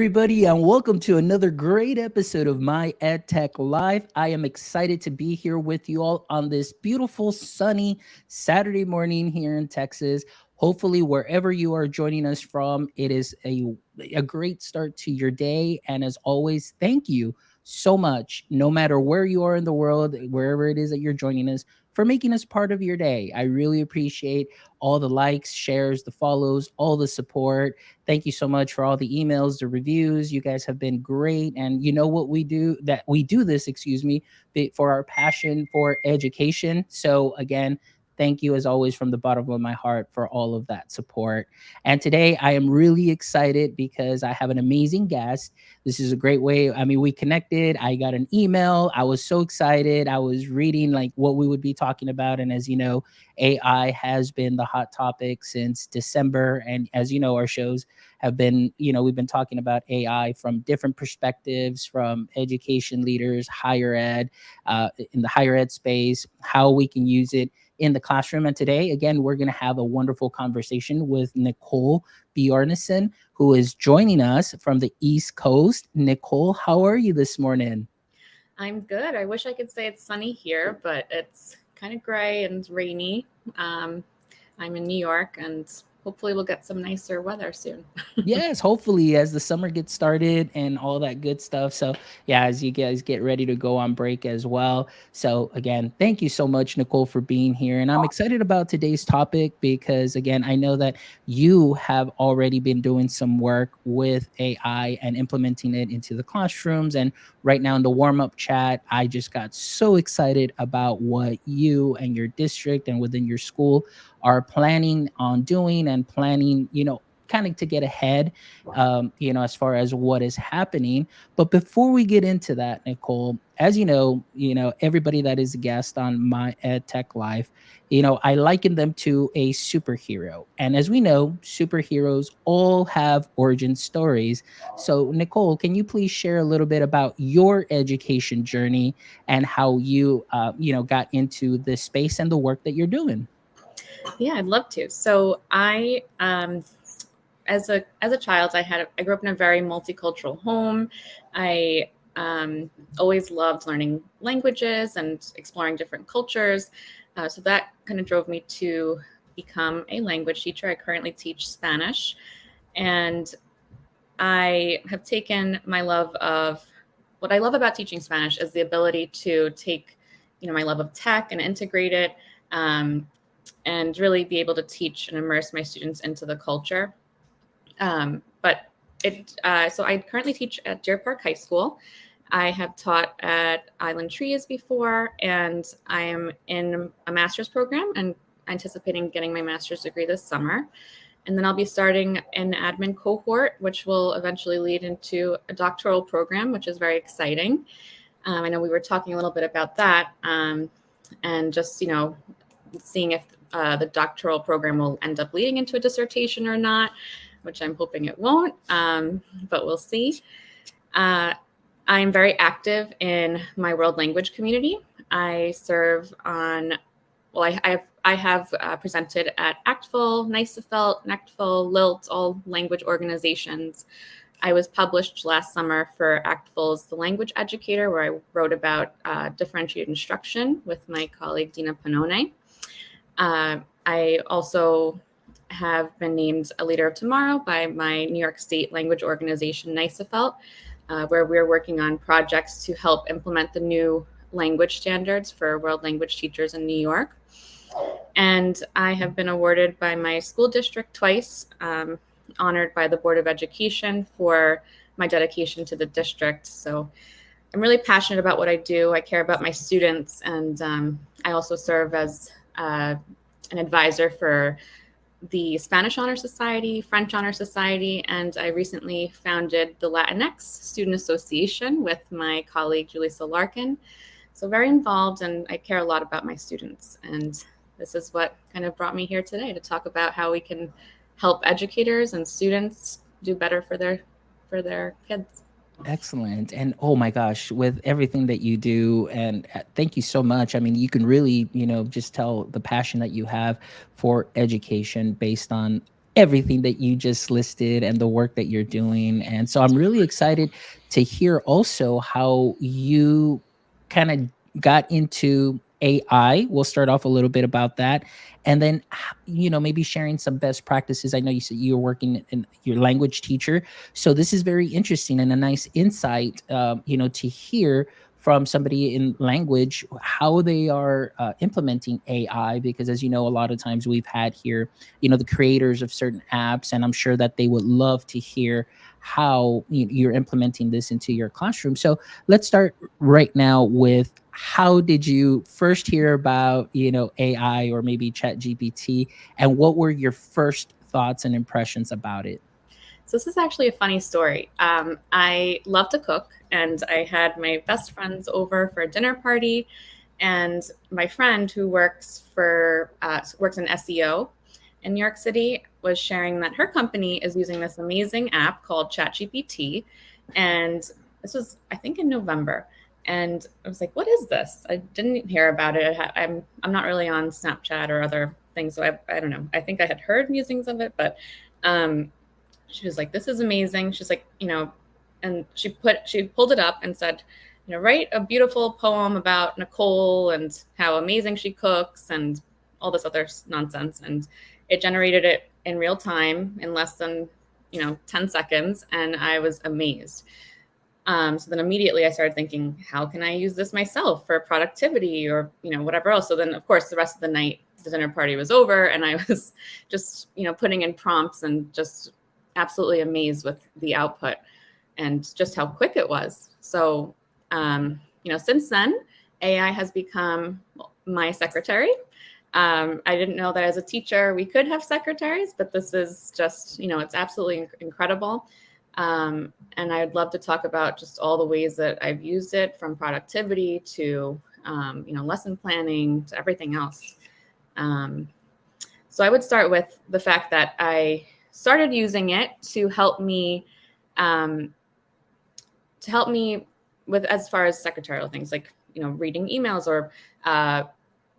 everybody, and welcome to another great episode of My EdTech Live. I am excited to be here with you all on this beautiful, sunny Saturday morning here in Texas. Hopefully, wherever you are joining us from, it is a great start to your day. And as always, thank you so much, no matter where you are in the world, wherever it is that you're joining us, for making us part of your day. I really appreciate all the likes, shares, the follows, all the support. Thank you so much for all the emails, the reviews. You guys have been great. And you know what we do, that we do this, excuse me, for our passion for education. So again, thank you as always from the bottom of my heart for all of that support. And today I am really excited because I have an amazing guest. This is a great way. I mean, we connected. I got an email. I was so excited. I was reading like what we would be talking about. And as you know, AI has been the hot topic since December. And as you know, our shows have been, we've been talking about AI from different perspectives, from education leaders, higher ed, in the higher ed space, how we can use it in the classroom. And today, again, we're going to have a wonderful conversation with Nicole Bjornison, who is joining us from the East Coast. Nicole, how are you this morning? I'm good. I wish I could say it's sunny here, but it's kind of gray and rainy. I'm in New York, and hopefully we'll get some nicer weather soon. Yes, hopefully as the summer gets started and all that good stuff. So, yeah, as you guys get ready to go on break as well. So, again, thank you so much, Nicole, for being here. And I'm excited about today's topic because, again, I know that you have already been doing some work with AI and implementing it into the classrooms. And right now in the warm up chat, I just got so excited about what you and your district and within your school are planning on doing and planning, kind of to get ahead, as far as what is happening. But before we get into that, Nicole, as everybody that is a guest on My Ed Tech Life, I liken them to a superhero. And as we know, superheroes all have origin stories. So, Nicole, can you please share a little bit about your education journey and how you, got into this space and the work that you're doing? Yeah, I'd love to. So as a child, I grew up in a very multicultural home. I always loved learning languages and exploring different cultures. So that kind of drove me to become a language teacher. I currently teach Spanish, and I have taken my love of what I love about teaching Spanish is the ability to take, my love of tech and integrate it, and really be able to teach and immerse my students into the culture. So I currently teach at Deer Park High School. I have taught at Island Trees before, and I am in a master's program and anticipating getting my master's degree this summer. And then I'll be starting an admin cohort, which will eventually lead into a doctoral program, which is very exciting. I know we were talking a little bit about that, and just, seeing if the doctoral program will end up leading into a dissertation or not, which I'm hoping it won't, but we'll see. I'm very active in my world language community. I serve on, I have presented at ACTFL, NICEFELT, NECTFL, LILT, all language organizations. I was published last summer for ACTFL's The Language Educator, where I wrote about differentiated instruction with my colleague Dina Panone. I also have been named a leader of tomorrow by my New York State language organization, NICEFELT, where we're working on projects to help implement the new language standards for world language teachers in New York. And I have been awarded by my school district twice, honored by the Board of Education for my dedication to the district. So I'm really passionate about what I do. I care about my students, and I also serve as an advisor for the Spanish Honor Society, French Honor Society, and I recently founded the Latinx Student Association with my colleague, Julissa Larkin. So very involved, and I care a lot about my students. And this is what kind of brought me here today, to talk about how we can help educators and students do better for their kids. Excellent. And oh my gosh, with everything that you do, and thank you so much. I mean, you can really, just tell the passion that you have for education based on everything that you just listed and the work that you're doing. And so I'm really excited to hear also how you kind of got into AI. We'll start off a little bit about that. And then, maybe sharing some best practices. I know you said you were working in your language teacher. So this is very interesting and a nice insight, to hear from somebody in language how they are implementing AI. Because as you know, a lot of times we've had here the creators of certain apps, and I'm sure that they would love to hear how you're implementing this into your classroom. So let's start right now with, how did you first hear about AI or maybe Chat GPT, and what were your first thoughts and impressions about it? So this is actually a funny story. I love to cook, and I had my best friends over for a dinner party, and my friend who works in SEO in New York City was sharing that her company is using this amazing app called ChatGPT, and this was, I think, in November. And I was like, "What is this?" I didn't hear about it. I'm not really on Snapchat or other things, so I don't know. I think I had heard musings of it, but um, she was like, "This is amazing." She's like, and she pulled it up and said, write a beautiful poem about Nicole and how amazing she cooks and all this other nonsense. And it generated it in real time in less than 10 seconds, and I was amazed. So then immediately I started thinking, how can I use this myself for productivity or whatever else? So then, of course, the rest of the night, the dinner party was over, and I was just putting in prompts and just absolutely amazed with the output and just how quick it was. So since then, AI has become my secretary. I didn't know that as a teacher we could have secretaries, but this is just it's absolutely incredible. And I'd love to talk about just all the ways that I've used it, from productivity to lesson planning to everything else. Um, so I would start with the fact that I started using it um, to help me with, as far as secretarial things, like reading emails or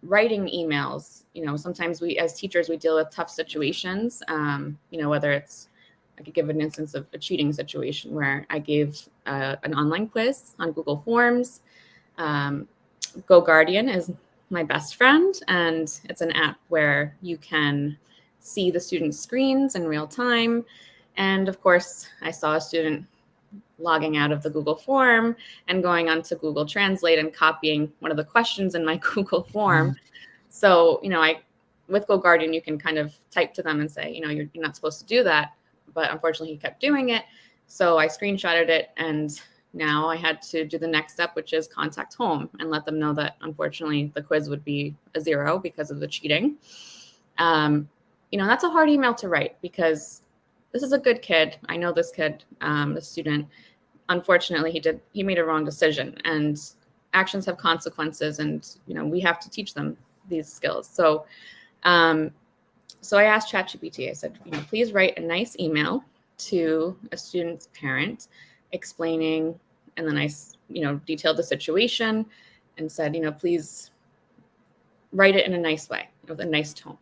writing emails. Sometimes we as teachers we deal with tough situations. Whether it's, I could give an instance of a cheating situation where I gave an online quiz on Google Forms. Um, Go Guardian is my best friend, and it's an app where you can see the students' screens in real time. And of course, I saw a student logging out of the Google form and going onto Google Translate and copying one of the questions in my Google form. Mm. So, with Go Guardian, you can kind of type to them and say, you're not supposed to do that. But unfortunately, he kept doing it. So I screenshotted it, and now I had to do the next step, which is contact home and let them know that unfortunately the quiz would be a 0 because of the cheating. That's a hard email to write, because this is a good kid. I know this kid, the student. Unfortunately, he made a wrong decision, and actions have consequences, and we have to teach them these skills. So, so I asked ChatGPT. I said, please write a nice email to a student's parent, explaining, and then I, detailed the situation and said, please write it in a nice way with a nice tone.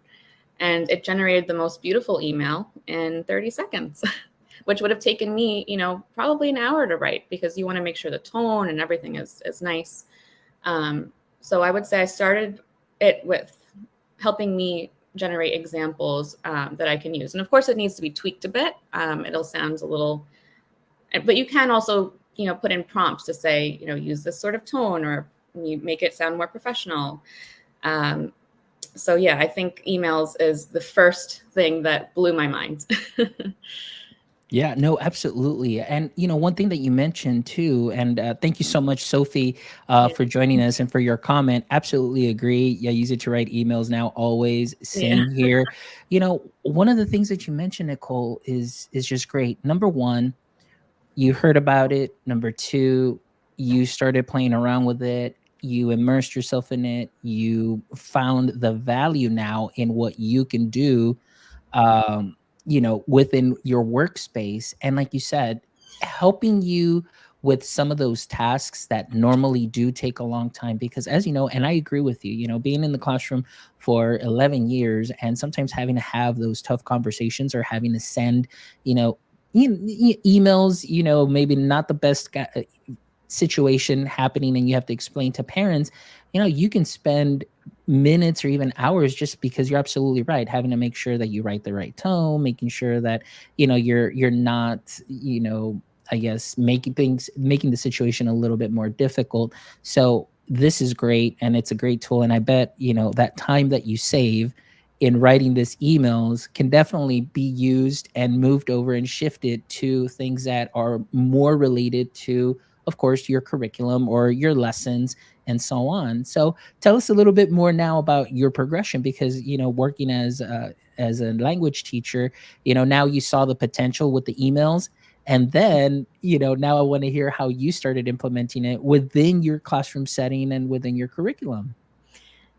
And it generated the most beautiful email in 30 seconds, which would have taken me, probably an hour to write, because you want to make sure the tone and everything is nice. So I would say I started it with helping me generate examples that I can use. And of course, it needs to be tweaked a bit. It'll sound a little, but you can also, put in prompts to say, use this sort of tone, or you make it sound more professional. So yeah, I think emails is the first thing that blew my mind. Yeah, no, absolutely. And one thing that you mentioned too, and thank you so much, Sophie, Yeah. for joining us and for your comment. Absolutely agree. Yeah, use it to write emails now. Always, Yeah. same here. One of the things that you mentioned, Nicole, is just great. Number one, you heard about it. Number two, you started playing around with it. You immersed yourself in it. You found the value now in what you can do, within your workspace. And like you said, helping you with some of those tasks that normally do take a long time. Because as you know, and I agree with you, being in the classroom for 11 years and sometimes having to have those tough conversations or having to send, you know, emails, maybe not the best situation happening, and you have to explain to parents, you can spend minutes or even hours, just because you're absolutely right, having to make sure that you write the right tone, making sure that you're not, I guess, making the situation a little bit more difficult. So this is great, and it's a great tool, and I bet that time that you save in writing this emails can definitely be used and moved over and shifted to things that are more related to, of course, your curriculum or your lessons and so on. So tell us a little bit more now about your progression, because working as a language teacher, now you saw the potential with the emails, and then now I want to hear how you started implementing it within your classroom setting and within your curriculum.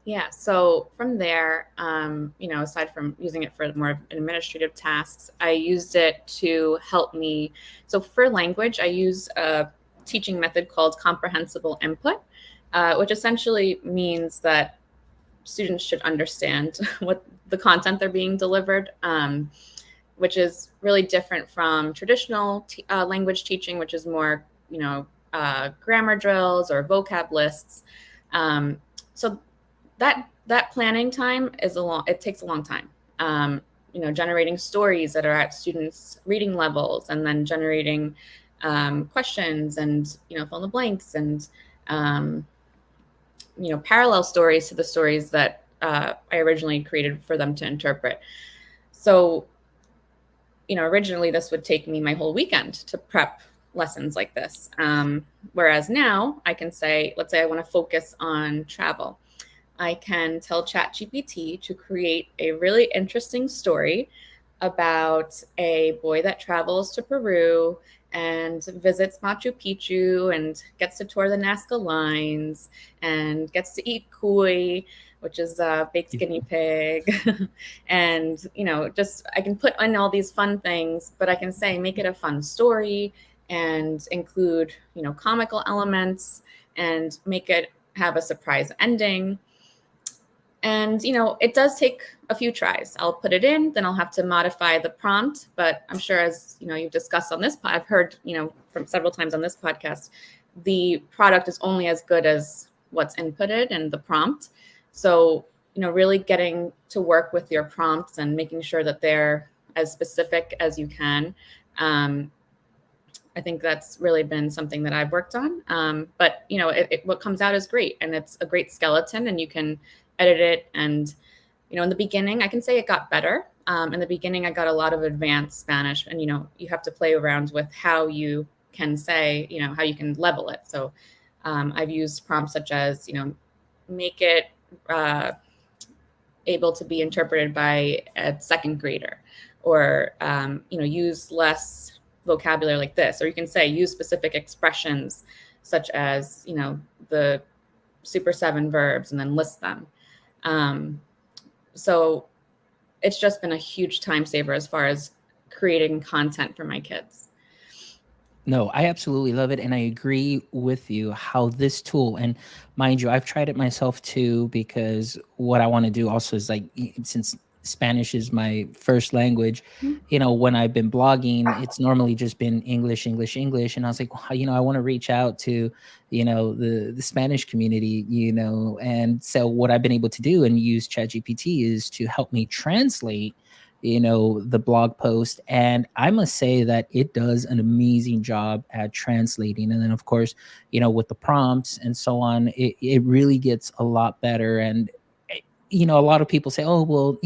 Yeah, so from there, aside from using it for more administrative tasks, I used it to help me. So for language, I use a teaching method called comprehensible input, which essentially means that students should understand what the content they're being delivered, which is really different from traditional language teaching, which is more, grammar drills or vocab lists. So that planning time is it takes a long time. Generating stories that are at students' reading levels, and then generating questions, and fill in the blanks, and um, parallel stories to the stories that I originally created for them to interpret. So, originally this would take me my whole weekend to prep lessons like this. Whereas now I can say, let's say I want to focus on travel. I can tell ChatGPT to create a really interesting story about a boy that travels to Peru and visits Machu Picchu and gets to tour the Nazca lines and gets to eat cuy, which is a baked guinea pig. And, just I can put in all these fun things, but I can say, make it a fun story and include, comical elements, and make it have a surprise ending. And, it does take a few tries. I'll put it in, then I'll have to modify the prompt. But I'm sure, as you've discussed on this, I've heard, from several times on this podcast, the product is only as good as what's inputted in the prompt. So, really getting to work with your prompts and making sure that they're as specific as you can. I think that's really been something that I've worked on. But what comes out is great, and it's a great skeleton, and you can edit it. And in the beginning, I can say it got better. In the beginning, I got a lot of advanced Spanish, and you have to play around with how you can say, how you can level it. So I've used prompts such as, make it able to be interpreted by a second grader, or use less vocabulary like this, or you can say use specific expressions such as the super 7 verbs, and then list them. So it's just been a huge time saver as far as creating content for my kids. No, I absolutely love it. And I agree with you how this tool, and mind you, I've tried it myself too, because what I want to do also is, like, since Spanish is my first language, when I've been blogging, it's normally just been English, English, English. And I was like, well, I want to reach out to, the Spanish community, and so what I've been able to do and use ChatGPT is to help me translate the blog post, and I must say that it does an amazing job at translating. And then, of course, with the prompts and so on, it really gets a lot better. And a lot of people say, oh, well,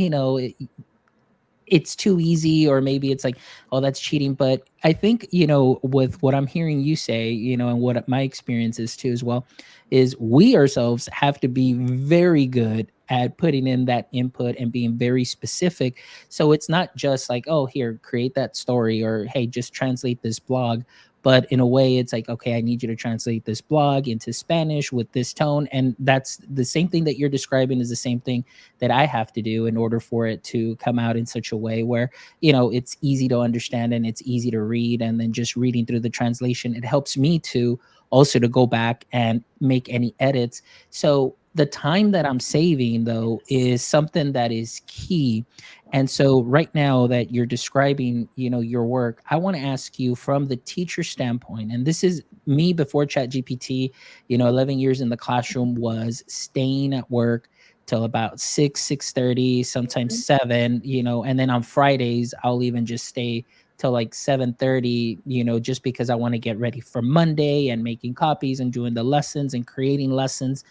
it's too easy, or maybe it's like, oh, that's cheating. But I think with what I'm hearing you say, and what my experience is too as well, is we ourselves have to be very good at putting in that input and being very specific. So it's not just like, oh, here, create that story, or hey, just translate this blog. but in a way it's like, okay, I need you to translate this blog into Spanish with this tone. And that's the same thing that you're describing is the same thing that I have to do in order for it to come out in such a way where, it's easy to understand and it's easy to read. And then just reading through the translation, it helps me to also to go back and make any edits. So the time that I'm saving though Yes. is something that is key. And so right now that you're describing, your work, I want to ask you from the teacher standpoint, and this is me before ChatGPT, 11 years in the classroom was staying at work till about 6, 6:30, sometimes Mhm. 7, and then on Fridays I'll even just stay till like 7:30, just because I want to get ready for Monday and making copies and doing the lessons and creating lessons.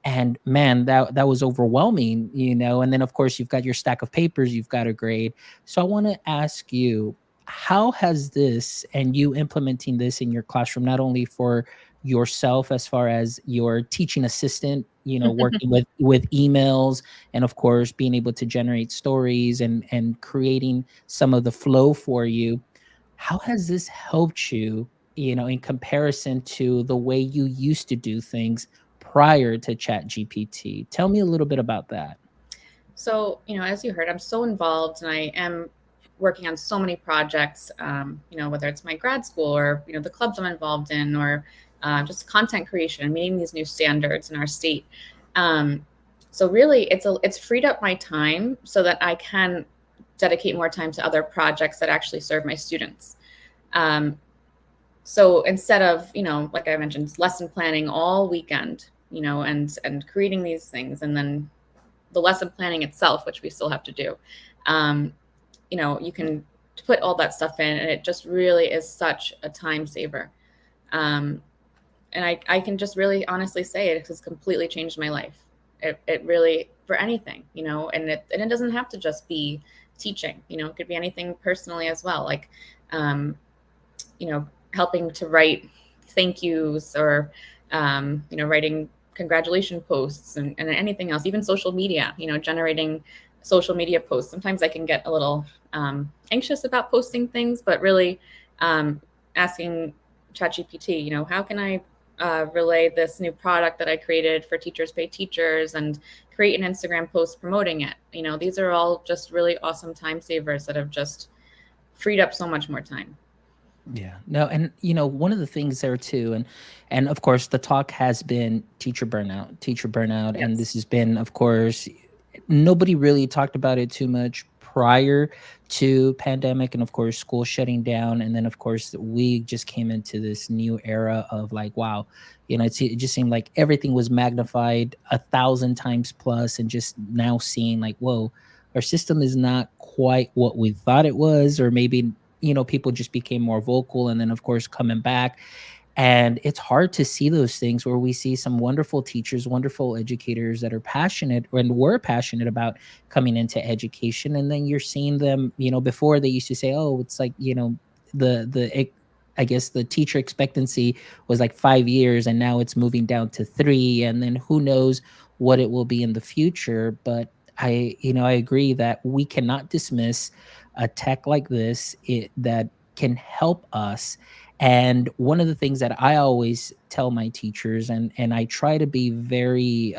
And man, that was overwhelming, and then of course you've got your stack of papers you've got to grade. So I want to ask you, how has this and you implementing this in your classroom, not only for yourself as far as your teaching assistant, working with emails, and of course being able to generate stories and creating some of the flow for you, how has this helped you, in comparison to the way you used to do things prior to ChatGPT? Tell me a little bit about that. So, as you heard, I'm so involved and I am working on so many projects, whether it's my grad school or, the clubs I'm involved in or just content creation and meeting these new standards in our state. Um, so really it's freed up my time so that I can dedicate more time to other projects that actually serve my students. Um, so instead of, like I mentioned, lesson planning all weekend, and creating these things and then the lesson planning itself, which we still have to do, um, you can put all that stuff in, and it just really is such a time saver. Um, and I can just really honestly say it has completely changed my life. It really for anything, and it doesn't have to just be teaching. It could be anything personally as well, like um, helping to write thank yous or writing congratulation posts and anything else, even social media, generating social media posts. Sometimes I can get a little anxious about posting things, but really um, asking ChatGPT, how can I relay this new product that I created for Teachers Pay Teachers and create an Instagram post promoting it. These are all just really awesome time savers that have just freed up so much more time. Yeah. No, and one of the things there too, and of course the talk has been teacher burnout, and Yes. this has been, of course, nobody really talked about it too much prior to pandemic and of course school shutting down. And then of course we just came into this new era of like, wow, it just seemed like everything was magnified 1,000 times plus, and just now seeing like, whoa, our system is not quite what we thought it was, or maybe people just became more vocal, and then of course coming back. And it's hard to see those things where we see some wonderful teachers, wonderful educators that are passionate and were passionate about coming into education. And then you're seeing them, before they used to say, oh, it's like, I guess the teacher expectancy was like 5 years, and now it's moving down to 3. And then who knows what it will be in the future. But I agree that we cannot dismiss a tech like this that can help us. And one of the things that I always tell my teachers, and I try to be very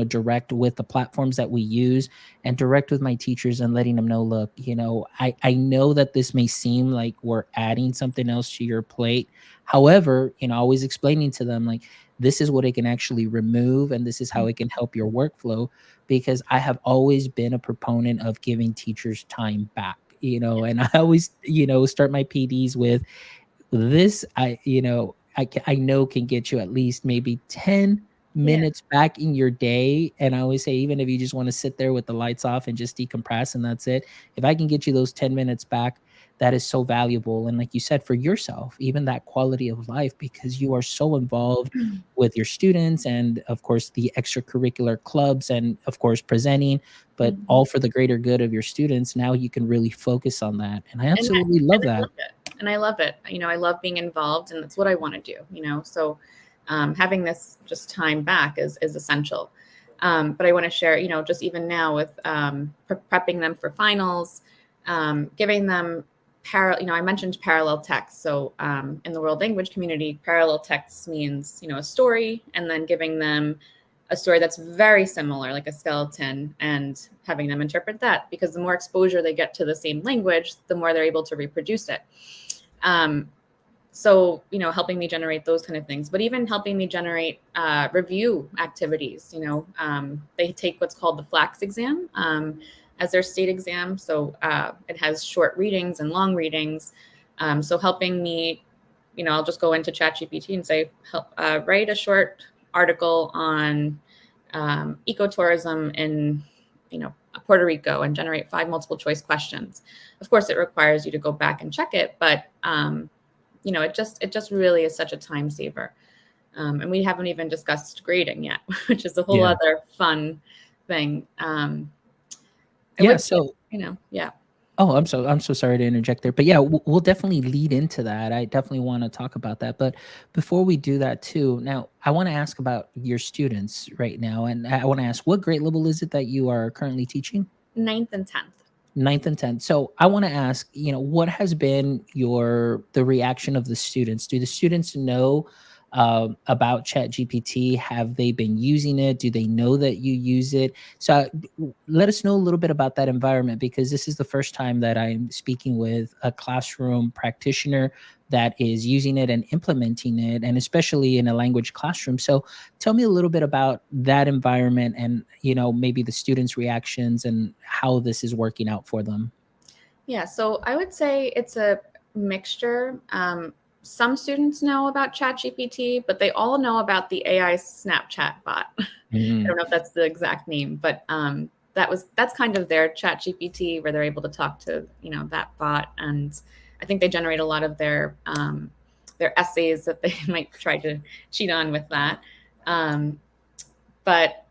direct with the platforms that we use, and direct with my teachers, and letting them know, look, I know that this may seem like we're adding something else to your plate. However, always explaining to them like, this is what it can actually remove, and this is how it can help your workflow. Because I have always been a proponent of giving teachers time back, and I always, start my PDs with this. I know can get you at least maybe 10 Yeah. minutes back in your day. And I always say, even if you just want to sit there with the lights off and just decompress and that's it, if I can get you those 10 minutes back, that is so valuable. And like you said, for yourself, even that quality of life, because you are so involved with your students, and of course the extracurricular clubs, and of course presenting, but Mhm. all for the greater good of your students. Now you can really focus on that. And I and absolutely love I that. love it. And I love it. I love being involved, and that's what I want to do. So having this just time back is essential. But I want to share, just even now with prepping them for finals, giving them I mentioned parallel text. So in the world language community, parallel text means, a story, and then giving them a story that's very similar, like a skeleton, and having them interpret that, because the more exposure they get to the same language, the more they're able to reproduce it. So, helping me generate those kind of things, but even helping me generate review activities. They take what's called the FLAX exam as their state exam. So it has short readings and long readings. So helping me, I'll just go into ChatGPT and say, write a short article on ecotourism in, Puerto Rico, and generate 5 multiple choice questions. Of course, it requires you to go back and check it, but it just really is such a time saver. And we haven't even discussed grading yet, which is a whole other fun thing. So yeah. Oh, I'm so sorry to interject there, but yeah, we'll definitely lead into that. I definitely want to talk about that, but before we do that too, now I want to ask about your students right now, and I want to ask, what grade level is it that you are currently teaching? 9th and 10th. 9th and 10th. So I want to ask, what has been the reaction of the students? Do the students know about ChatGPT? Have they been using it? Do they know that you use it? So let us know a little bit about that environment, because this is the first time that I'm speaking with a classroom practitioner that is using it and implementing it, and especially in a language classroom. So tell me a little bit about that environment, and maybe the students' reactions and how this is working out for them. Yeah, so I would say it's a mixture. Some students know about ChatGPT, but they all know about the AI Snapchat bot. I Mhm. don't know if that's the exact name, but that's kind of their ChatGPT, where they're able to talk to that bot, and I think they generate a lot of their essays that they might try to cheat on with that. But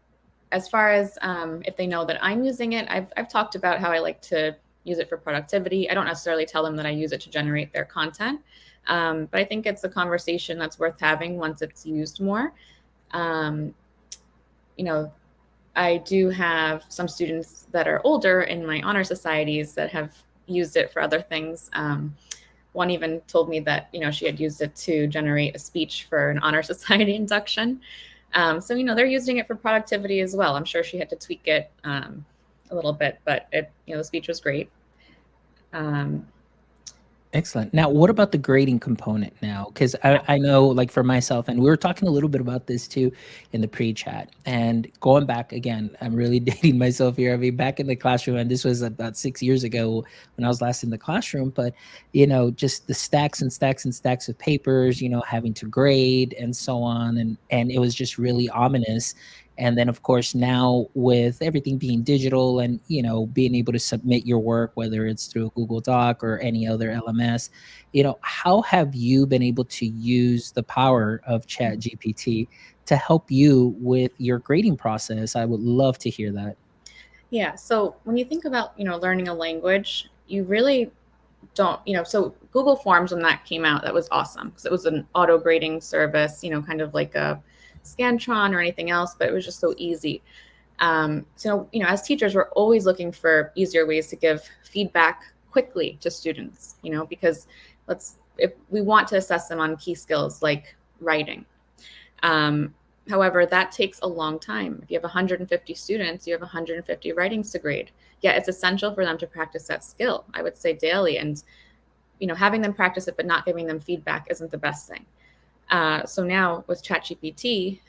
as far as if they know that I'm using it, I've talked about how I like to use it for productivity. I don't necessarily tell them that I use it to generate their content, but I think it's a conversation that's worth having once it's used more. Um, I do have some students that are older in my honor societies that have used it for other things. One even told me that she had used it to generate a speech for an honor society induction. So they're using it for productivity as well. I'm sure she had to tweak it a little bit, but the speech was great. Excellent. Now, what about the grading component now? Because I know, like for myself, and we were talking a little bit about this too in the pre-chat. And going back again, I'm really dating myself here. I mean, back in the classroom, and this was about 6 years ago when I was last in the classroom. But just the stacks and stacks and stacks of papers, having to grade and so on, and it was just really ominous. And then, of course, now with everything being digital and, being able to submit your work, whether it's through a Google Doc or any other LMS, how have you been able to use the power of ChatGPT to help you with your grading process? I would love to hear that. Yeah. So when you think about learning a language, you really don't so Google Forms, when that came out, that was awesome, because it was an auto grading service, kind of like a Scantron or anything else, but it was just so easy. So as teachers, we're always looking for easier ways to give feedback quickly to students, because if we want to assess them on key skills like writing. However, that takes a long time. If you have 150 students, you have 150 writings to grade. Yeah, it's essential for them to practice that skill, I would say, daily. And having them practice it but not giving them feedback isn't the best thing. So now with ChatGPT,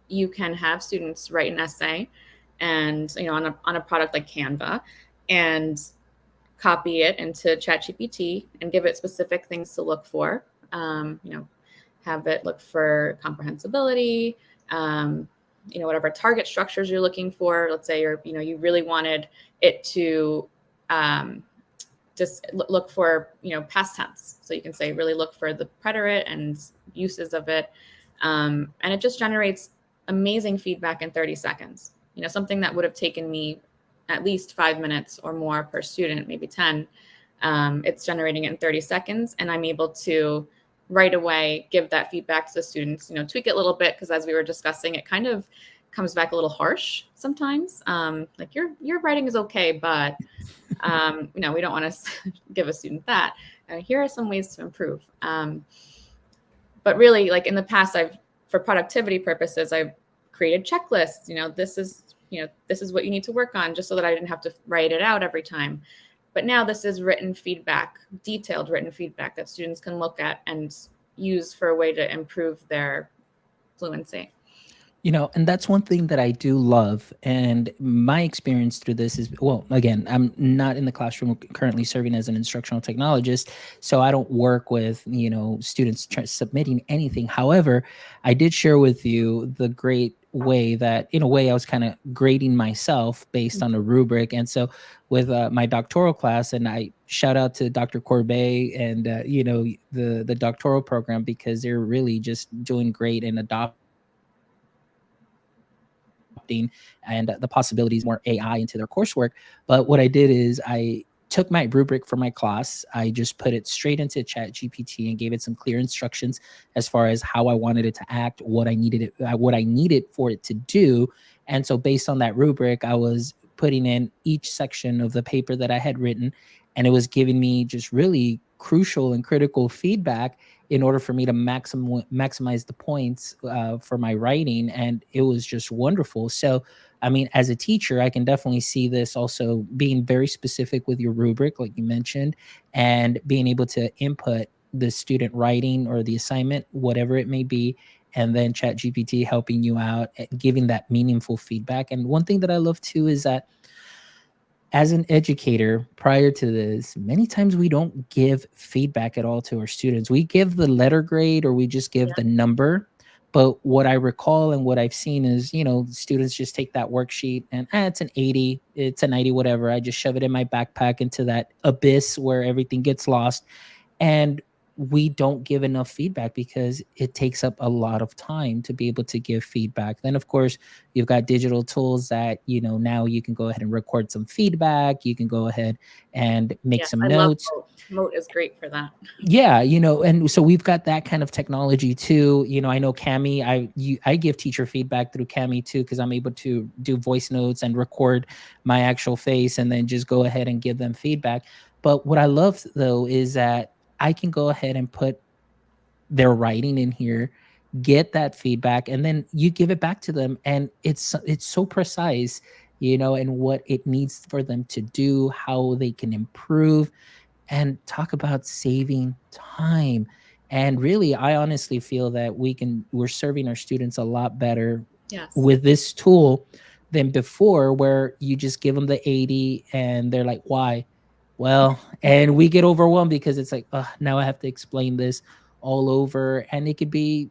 you can have students write an essay, and on a product like Canva, and copy it into ChatGPT and give it specific things to look for. Have it look for comprehensibility, whatever target structures you're looking for. Let's say you really wanted it to just look for past tense, so you can say really look for the preterite and uses of it, and it just generates amazing feedback in 30 seconds. Something that would have taken me at least 5 minutes or more per student, maybe 10. It's generating it in 30 seconds, and I'm able to right away give that feedback to the students, tweak it a little bit, because as we were discussing, it kind of comes back a little harsh sometimes. Like your writing is okay, but we don't want to give a student that. Here are some ways to improve. But really, like in the past, for productivity purposes, I've created checklists. This is what you need to work on, just so that I didn't have to write it out every time. But now this is written feedback, detailed written feedback that students can look at and use for a way to improve their fluency. And that's one thing that I do love. And my experience through this is, well, again, I'm not in the classroom currently serving as an instructional technologist. So I don't work with, students submitting anything. However, I did share with you the great way that, in a way, I was kind of grading myself based on a rubric. And so with my doctoral class, and I shout out to Dr. Corbet and, the doctoral program, because they're really just doing great in adopting and the possibilities more AI into their coursework. But what I did is I took my rubric for my class. I just put it straight into Chat GPT and gave it some clear instructions as far as how I wanted it to act, what I needed for it to do. And so based on that rubric, I was putting in each section of the paper that I had written, and it was giving me just really crucial and critical feedback in order for me to maximize the points for my writing. And it was just wonderful. So, I mean, as a teacher, I can definitely see this also being very specific with your rubric, like you mentioned, and being able to input the student writing or the assignment, whatever it may be, and then Chat GPT helping you out, giving that meaningful feedback. And one thing that I love too is that as an educator prior to this, many times we don't give feedback at all to our students. We give the letter grade or we just give the number. But what I recall and what I've seen is, students just take that worksheet and it's an 80, it's a 90, whatever. I just shove it in my backpack into that abyss where everything gets lost. And we don't give enough feedback because it takes up a lot of time to be able to give feedback. Then, of course, you've got digital tools that, now you can go ahead and record some feedback. You can go ahead and make Yes, some I love notes. Moat. Moat is great for that. Yeah, and so we've got that kind of technology too. I know Cami, I give teacher feedback through Cami too, because I'm able to do voice notes and record my actual face and then just go ahead and give them feedback. But what I love though is that I can go ahead and put their writing in here, get that feedback, and then you give it back to them, and it's so precise, and what it needs for them to do, how they can improve, and talk about saving time. And really, I honestly feel that we're serving our students a lot better Yes. with this tool than before, where you just give them the 80 and they're like, why? Well, and we get overwhelmed because it's like, now I have to explain this all over. And it can be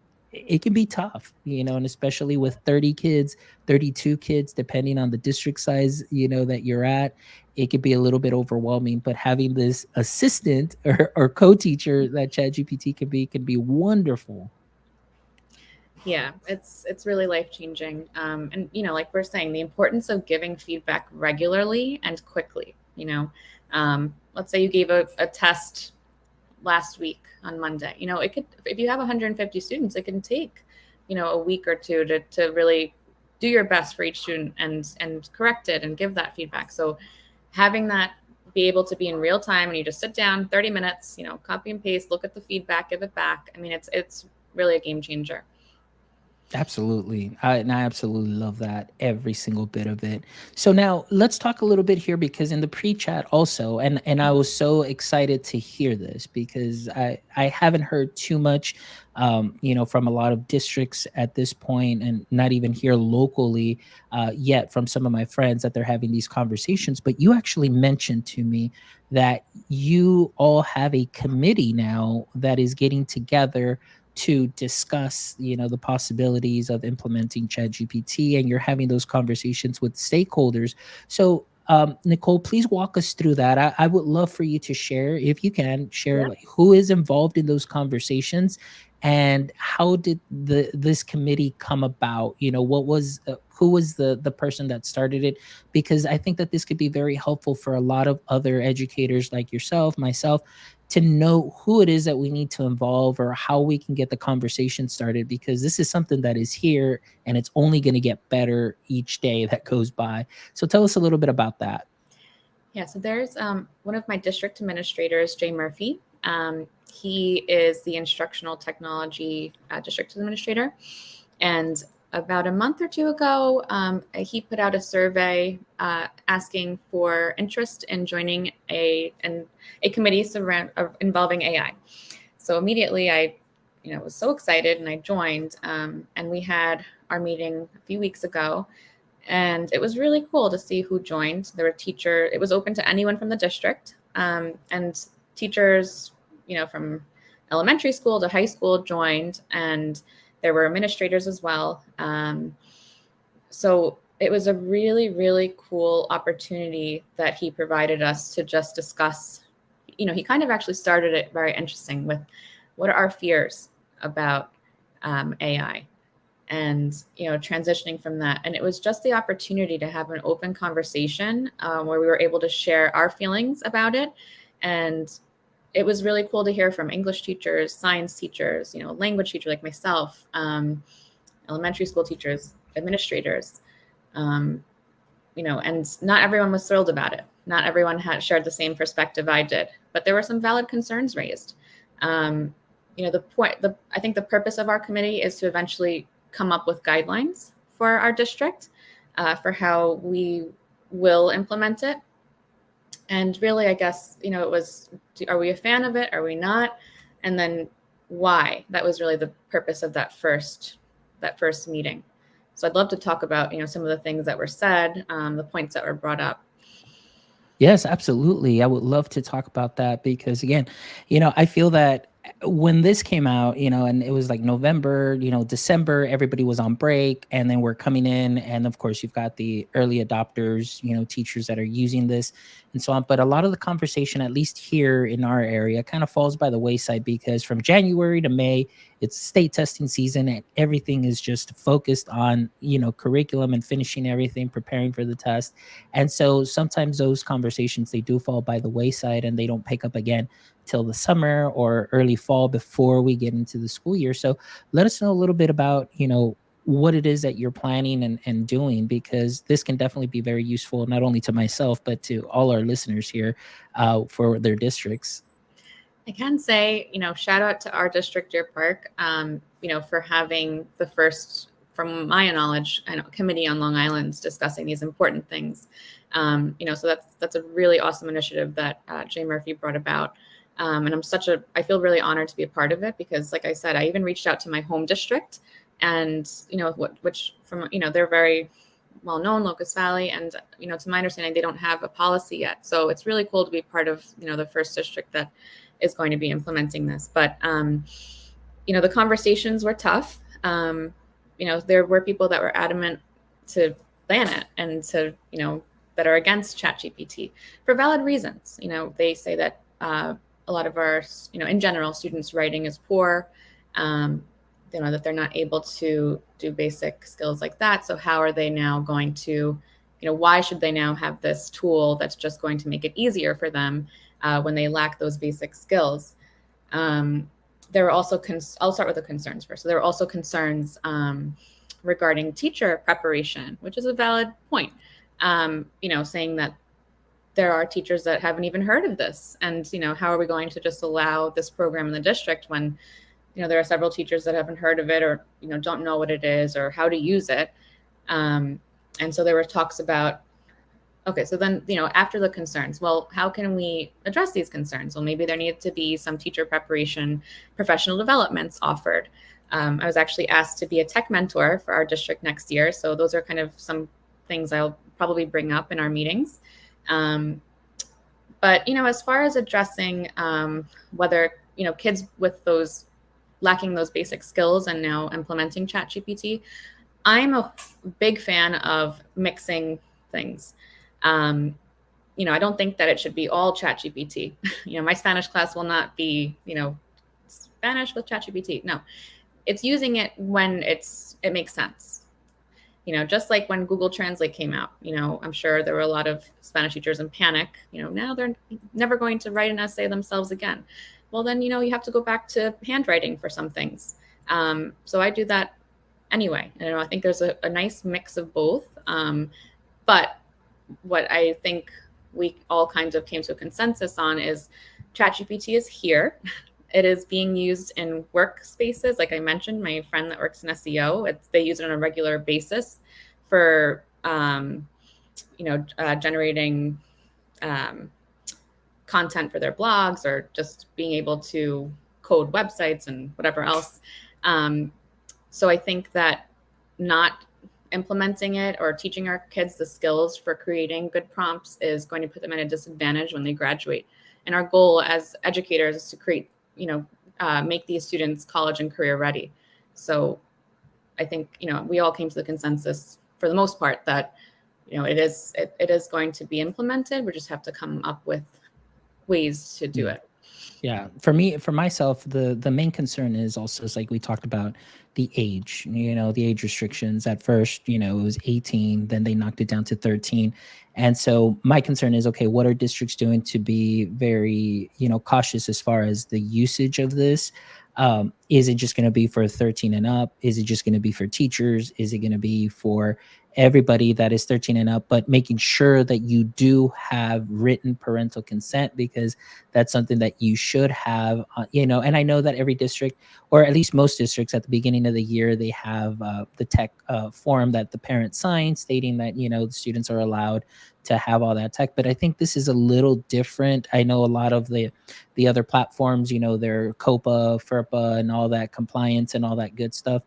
tough, and especially with 30 kids, 32 kids, depending on the district size, that you're at, it could be a little bit overwhelming. But having this assistant or co-teacher that ChatGPT can be wonderful. Yeah, it's really life changing. And like we're saying, the importance of giving feedback regularly and quickly. Let's say you gave a test last week on Monday. It could, if you have 150 students, it can take a week or two to really do your best for each student and correct it and give that feedback. So having that be able to be in real time, and you just sit down 30 minutes, copy and paste, look at the feedback, give it back. I mean, it's really a game changer. Absolutely. And I absolutely love that, every single bit of it. So now let's talk a little bit here, because in the pre-chat also, and I was so excited to hear this because I haven't heard too much from a lot of districts at this point, and not even here locally yet, from some of my friends, that they're having these conversations. But you actually mentioned to me that you all have a committee now that is getting together to discuss the possibilities of implementing ChatGPT, and you're having those conversations with stakeholders. So Nicole, please walk us through that. I would love for you to share, if you can share, Yeah. like, who is involved in those conversations, And how did this committee come about? What was who was the person that started it? Because I think that this could be very helpful for a lot of other educators like yourself, myself, to know who it is that we need to involve or how we can get the conversation started, because this is something that is here and it's only going to get better each day that goes by. So tell us a little bit about that. Yeah, so there's one of my district administrators, Jay Murphy. He is the instructional technology district administrator. And about a month or two ago, he put out a survey asking for interest in joining a committee involving AI. So immediately I was so excited and I joined. And we had our meeting a few weeks ago. And it was really cool to see who joined. It was open to anyone from the district, and teachers, from elementary school to high school joined, and there were administrators as well. So it was a really, really cool opportunity that he provided us to just discuss. He kind of actually started it very interesting with what are our fears about AI, and transitioning from that. And it was just the opportunity to have an open conversation where we were able to share our feelings about it. And it was really cool to hear from English teachers, science teachers, language teachers like myself, elementary school teachers, administrators, and not everyone was thrilled about it. Not everyone had shared the same perspective I did, but there were some valid concerns raised. I think the purpose of our committee is to eventually come up with guidelines for our district for how we will implement it. And really, I guess, it was, are we a fan of it? Are we not? And then why? That was really the purpose of that first meeting. So I'd love to talk about, some of the things that were said, the points that were brought up. Yes, absolutely. I would love to talk about that because, again, I feel that when this came out, and it was like November, December, everybody was on break, and then we're coming in. And of course, you've got the early adopters, teachers that are using this and so on. But a lot of the conversation, at least here in our area, kind of falls by the wayside because from January to May, it's state testing season and everything is just focused on, curriculum and finishing everything, preparing for the test. And so sometimes those conversations, they do fall by the wayside and they don't pick up again till the summer or early fall before we get into the school year. So let us know a little bit about, what it is that you're planning and doing, because this can definitely be very useful, not only to myself, but to all our listeners here for their districts. I can say, shout out to our district, Deer Park, for having the first, from my knowledge, committee on Long Island discussing these important things. So that's a really awesome initiative that Jay Murphy brought about. And I feel really honored to be a part of it because, like I said, I even reached out to my home district, and which from they're very well known, Locust Valley, and to my understanding, they don't have a policy yet. So it's really cool to be part of the first district that is going to be implementing this. But the conversations were tough. There were people that were adamant to ban it and to that are against ChatGPT for valid reasons. They say that a lot of our in general students' writing is poor. That they're not able to do basic skills like that. So how are they now going to, why should they now have this tool that's just going to make it easier for them when they lack those basic skills? There were also, I'll start with the concerns first. So there were also concerns regarding teacher preparation, which is a valid point. Saying that there are teachers that haven't even heard of this. And, how are we going to just allow this program in the district when there are several teachers that haven't heard of it or, don't know what it is or how to use it. And so there were talks about, okay, so then, after the concerns, well, how can we address these concerns? Well, maybe there needs to be some teacher preparation, professional developments offered. I was actually asked to be a tech mentor for our district next year. So those are kind of some things I'll probably bring up in our meetings. But, as far as addressing whether, kids with those lacking those basic skills and now implementing ChatGPT, I'm a big fan of mixing things. I don't think that it should be all ChatGPT. My Spanish class will not be, Spanish with ChatGPT. No, it's using it when it makes sense. Just like when Google Translate came out, I'm sure there were a lot of Spanish teachers in panic. Now they're never going to write an essay themselves again. Well, then, you have to go back to handwriting for some things. So I do that anyway. I think there's a nice mix of both. But what I think we all kind of came to a consensus on is ChatGPT is here. It is being used in workspaces. Like I mentioned, my friend that works in SEO, they use it on a regular basis for, generating content for their blogs, or just being able to code websites and whatever else. So I think that not implementing it or teaching our kids the skills for creating good prompts is going to put them at a disadvantage when they graduate. And our goal as educators is to create, make these students college and career ready. So I think, we all came to the consensus for the most part that, it is going to be implemented. We just have to come up with ways to do it. Yeah, for myself, the main concern is also, is like we talked about, the age, the age restrictions. At first, it was 18, then they knocked it down to 13. And so my concern is, okay, what are districts doing to be very, cautious as far as the usage of this? Is it just going to be for 13 and up? Is it just going to be for teachers? Is it going to be for everybody that is 13 and up, but making sure that you do have written parental consent, because that's something that you should have, and I know that every district, or at least most districts, at the beginning of the year, they have the tech form that the parents sign stating that, the students are allowed to have all that tech. But I think this is a little different. I know a lot of the other platforms, their COPA, FERPA, and all that compliance and all that good stuff.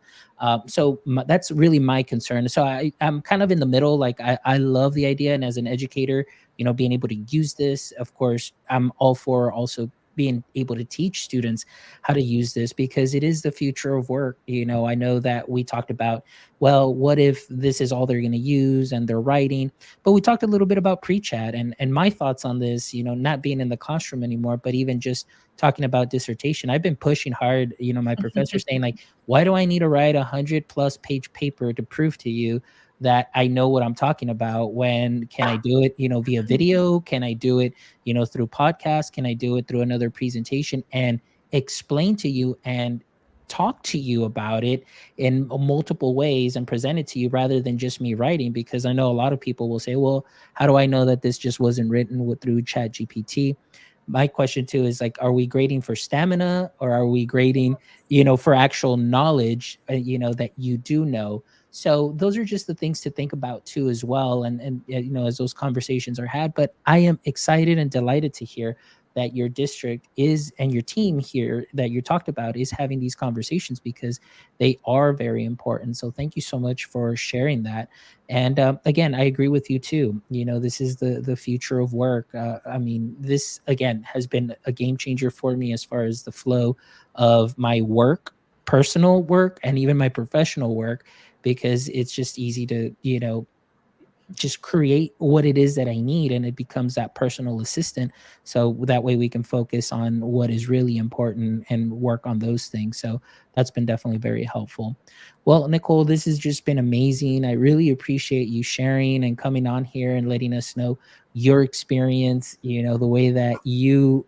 So that's really my concern. So I'm kind of in the middle. Like I love the idea, and as an educator, being able to use this, of course, I'm all for also being able to teach students how to use this, because it is the future of work. I know that we talked about, well, what if this is all they're going to use and they're writing, but we talked a little bit about pre-chat, and my thoughts on this, not being in the classroom anymore, but even just talking about dissertation. I've been pushing hard, my professor saying, like, why do I need to write 100+ page paper to prove to you that I know what I'm talking about? When can I do it, via video? Can I do it, through podcast? Can I do it through another presentation and explain to you and talk to you about it in multiple ways and present it to you, rather than just me writing? Because I know a lot of people will say, well, how do I know that this just wasn't written through Chat GPT? My question too is, like, are we grading for stamina, or are we grading, for actual knowledge, that you do know? So those are just the things to think about too, as well. And as those conversations are had. But I am excited and delighted to hear that your district is, and your team here that you talked about, is having these conversations, because they are very important. So thank you so much for sharing that. And again, I agree with you too. This is the future of work. I mean, this again has been a game changer for me as far as the flow of my work, personal work, and even my professional work, because it's just easy to, just create what it is that I need, and it becomes that personal assistant. So that way we can focus on what is really important and work on those things. So that's been definitely very helpful. Well, Nicole, this has just been amazing. I really appreciate you sharing and coming on here and letting us know your experience, the way that you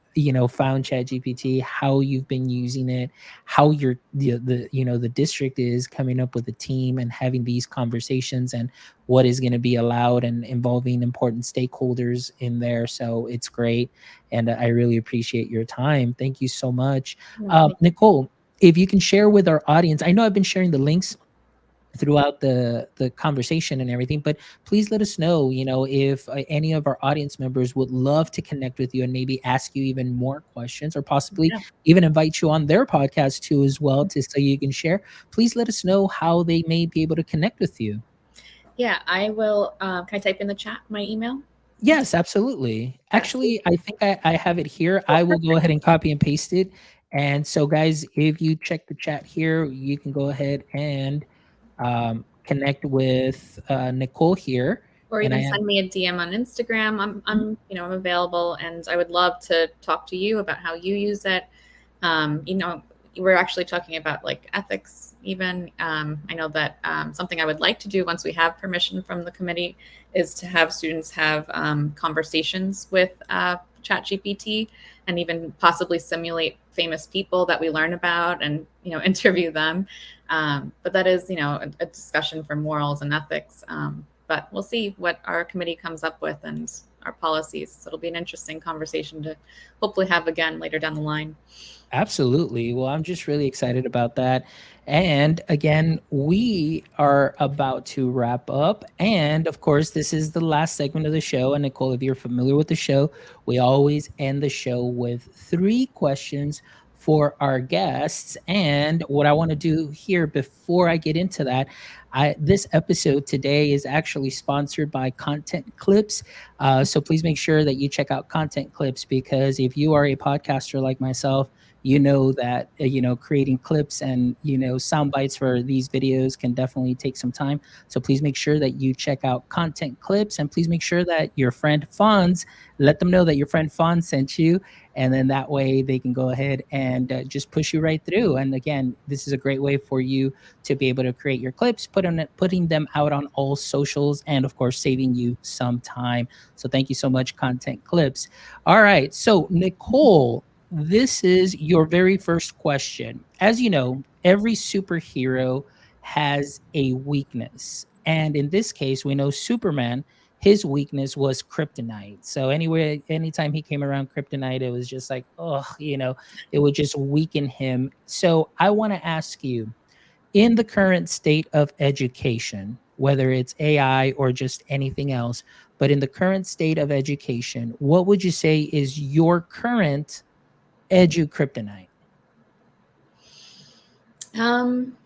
found ChatGPT, how you've been using it, how the district is coming up with a team and having these conversations, and what is going to be allowed, and involving important stakeholders in there. So it's great. And I really appreciate your time. Thank you so much. Nicole, if you can share with our audience, I know I've been sharing the links throughout the conversation and everything, but please let us know, if any of our audience members would love to connect with you and maybe ask you even more questions, or possibly Yeah. even invite you on their podcast too as well, to so you can share. Please let us know how they may be able to connect with you. Yeah, I will. Can I type in the chat my email? Yes, absolutely. Absolutely. Actually, I think I have it here. Oh, I will go perfect. ahead and copy and paste it. And so, guys, if you check the chat here, you can go ahead and connect with Nicole here. Or And I even am, send me a DM on Instagram. Mhm. I'm available, and I would love to talk to you about how you use it. You know, we're actually talking about like ethics even. I know that something I would like to do once we have permission from the committee is to have students have conversations with ChatGPT, and even possibly simulate famous people that we learn about and, you know, interview them. But that is, you know, a discussion for morals and ethics. But we'll see what our committee comes up with and our policies. So it'll be an interesting conversation to hopefully have again later down the line. Absolutely. Well, I'm just really excited about that. And again, we are about to wrap up. And of course, this is the last segment of the show. And Nicole, if you're familiar with the show, we always end the show with 3 questions for our guests. And what I want to do here before I get into that, this episode today is actually sponsored by Content Clips. So please make sure that you check out Content Clips, because if you are a podcaster like myself, you know that creating clips and sound bites for these videos can definitely take some time. So please make sure that you check out Content Clips, and please make sure that your friend Fonz, let them know that your friend Fonz sent you, and then that way they can go ahead and just push you right through. And again, this is a great way for you to be able to create your clips, putting them out on all socials, and of course saving you some time. So thank you so much, Content Clips. All right, so Nicole, this is your very first question. As you know, every superhero has a weakness. And in this case, we know Superman, his weakness was kryptonite. So anyway, anytime he came around kryptonite, it was just like, oh, it would just weaken him. So I want to ask you, in the current state of education, whether it's AI or just anything else, but in the current state of education, what would you say is your current edu kryptonite? Um,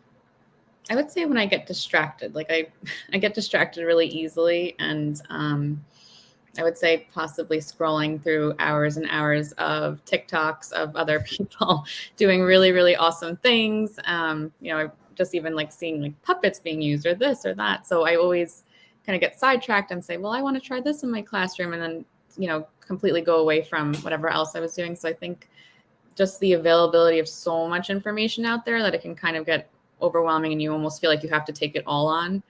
I would say when I get distracted, like I get distracted really easily, and I would say possibly scrolling through hours and hours of TikToks of other people doing really, really awesome things. You know, just even like seeing like puppets being used or this or that. So I always kind of get sidetracked and say, well, I want to try this in my classroom, and then, you know, completely go away from whatever else I was doing. So I think just the availability of so much information out there that it can kind of get overwhelming, and you almost feel like you have to take it all on.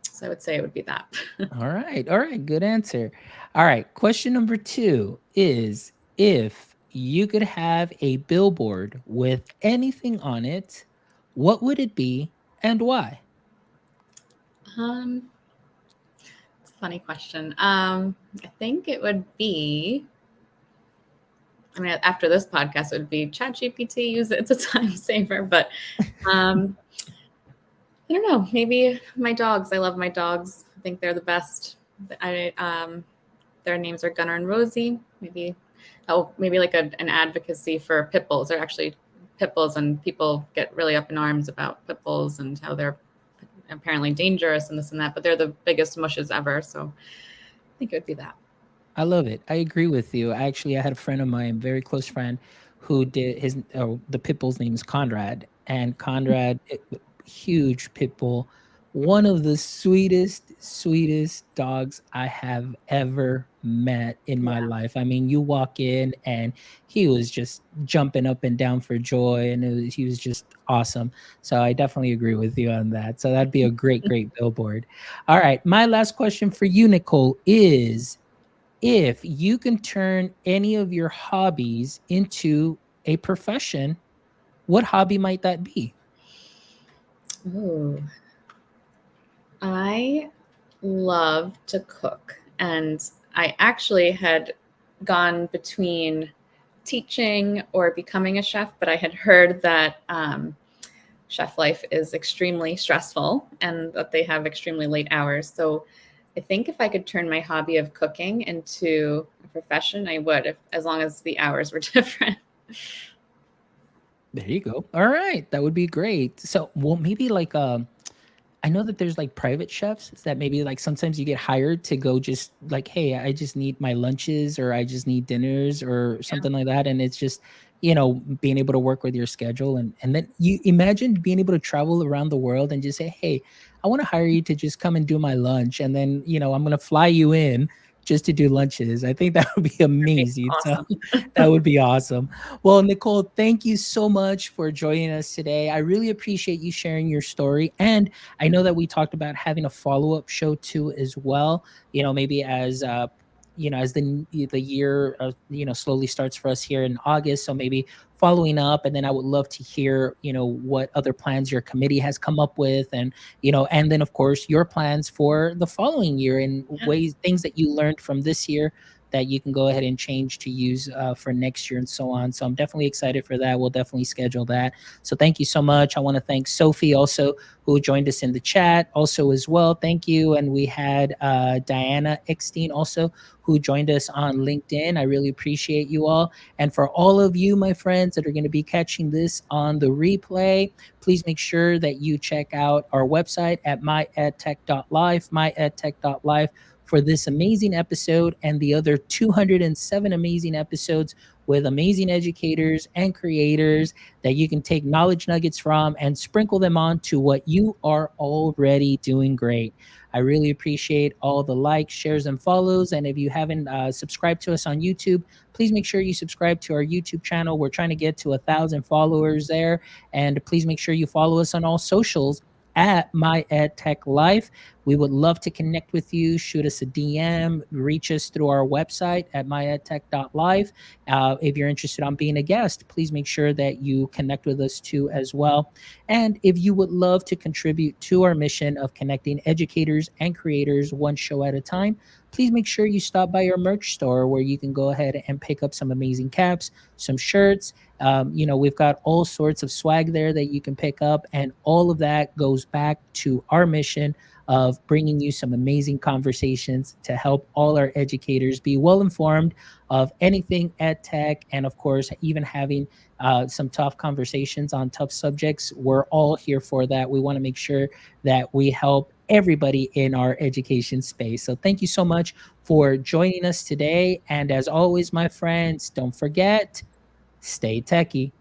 So I would say it would be that. All right. All right. Good answer. All right. Question number 2 is, if you could have a billboard with anything on it, what would it be and why? um, it's a funny question. I think it would be, I mean, after this podcast, it would be ChatGPT, use it, it's a time saver. But um, I don't know, maybe my dogs. I love my dogs. I think they're the best. I Their names are Gunnar and Rosie. Maybe, oh, maybe like an advocacy for pit bulls. They're actually pit bulls, and people get really up in arms about pit bulls and how they're apparently dangerous and this and that. But they're the biggest mushes ever. So I think it would be that. I love it. I agree with you. Actually, I had a friend of mine, very close friend, who did the pit bull's name is Conrad, and Conrad, huge pit bull, one of the sweetest dogs I have ever met in my Yeah. life. I mean, you walk in and he was just jumping up and down for joy, and he was just awesome. So I definitely agree with you on that. So that'd be a great billboard. All right, my last question for you, Nicole, is, if you can turn any of your hobbies into a profession, what hobby might that be? Ooh, I love to cook. And I actually had gone between teaching or becoming a chef, but I had heard that chef life is extremely stressful and that they have extremely late hours. So I think if I could turn my hobby of cooking into a profession, I would, if as long as the hours were different. There you go. All right, that would be great. So, well, maybe like I know that there's like private chefs that maybe like sometimes you get hired to go, just like, hey, I just need my lunches or I just need dinners or Yeah. something like that. And it's just, being able to work with your schedule, and then you imagine being able to travel around the world and just say, hey, I want to hire you to just come and do my lunch. And then, I'm gonna fly you in just to do lunches. I think that would be That'd be amazing. So awesome. that would be awesome. Well, Nicole, thank you so much for joining us today. I really appreciate you sharing your story. And I know that we talked about having a follow-up show too as well. Maybe as as the year slowly starts for us here in August. So maybe following up, and then I would love to hear what other plans your committee has come up with, and then of course your plans for the following year and Yeah. ways things that you learned from this year that you can go ahead and change to use for next year and so on. So I'm definitely excited for that. We'll definitely schedule that. So thank you so much. I want to thank Sophie also, who joined us in the chat also as well. Thank you. And we had Diana Eckstein also, who joined us on LinkedIn. I really appreciate you all. And for all of you, my friends, that are going to be catching this on the replay, please make sure that you check out our website at myedtech.life for this amazing episode and the other 207 amazing episodes with amazing educators and creators that you can take knowledge nuggets from and sprinkle them on to what you are already doing great. I really appreciate all the likes, shares, and follows. And if you haven't subscribed to us on YouTube, please make sure you subscribe to our YouTube channel. We're trying to get to 1,000 followers there. And please make sure you follow us on all socials at My Ed Tech Life. We would love to connect with you. Shoot us a DM, reach us through our website at myedtech.life. If you're interested on being a guest, please make sure that you connect with us too as well. And if you would love to contribute to our mission of connecting educators and creators one show at a time, please make sure you stop by our merch store where you can go ahead and pick up some amazing caps, some shirts. We've got all sorts of swag there that you can pick up, and all of that goes back to our mission of bringing you some amazing conversations to help all our educators be well informed of anything ed tech, and of course, even having some tough conversations on tough subjects. We're all here for that. We want to make sure that we help everybody in our education space. So thank you so much for joining us today. And as always, my friends, don't forget, stay techie.